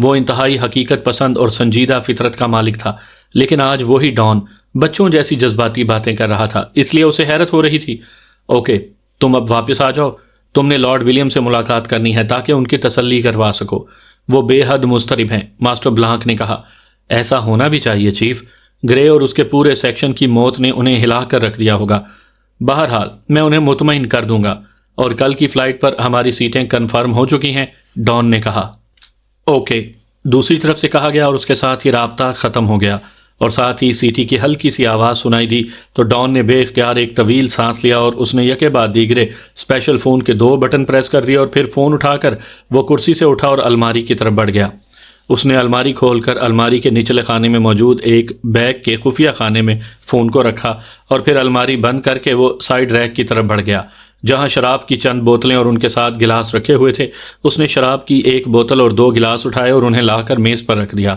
وہ انتہائی حقیقت پسند اور سنجیدہ فطرت کا مالک تھا، لیکن آج وہی ڈان بچوں جیسی جذباتی باتیں کر رہا تھا، اس لیے اسے حیرت ہو رہی تھی۔ اوکے، تم اب واپس آ جاؤ، تم نے لارڈ ولیم سے ملاقات کرنی ہے تاکہ ان کی تسلی کروا سکو، وہ بے حد مضطرب ہیں، ماسٹر بلانک نے کہا۔ ایسا ہونا بھی چاہیے چیف، گرے اور اس کے پورے سیکشن کی موت نے انہیں ہلا کر رکھ دیا ہوگا۔ بہرحال میں انہیں مطمئن کر دوں گا، اور کل کی فلائٹ پر ہماری سیٹیں کنفرم ہو چکی ہیں، ڈان نے کہا۔ اوکے، دوسری طرف سے کہا گیا اور اس کے ساتھ ہی رابطہ ختم ہو گیا، اور ساتھ ہی سیٹی کی ہلکی سی آواز سنائی دی تو ڈان نے بے اختیار ایک طویل سانس لیا، اور اس نے یکے بعد دیگرے اسپیشل فون کے 2 بٹن پریس کر دیے، اور پھر فون اٹھا کر وہ کرسی سے اٹھا اور الماری کی طرف بڑھ گیا۔ اس نے الماری کھول کر الماری کے نچلے خانے میں موجود ایک بیگ کے خفیہ خانے میں فون کو رکھا، اور پھر الماری بند کر کے وہ سائڈ ریک کی طرف بڑھ گیا جہاں شراب کی چند بوتلیں اور ان کے ساتھ گلاس رکھے ہوئے تھے۔ اس نے شراب کی 1 بوتل اور 2 گلاس اٹھائے اور انہیں لا کر میز پر رکھ دیا۔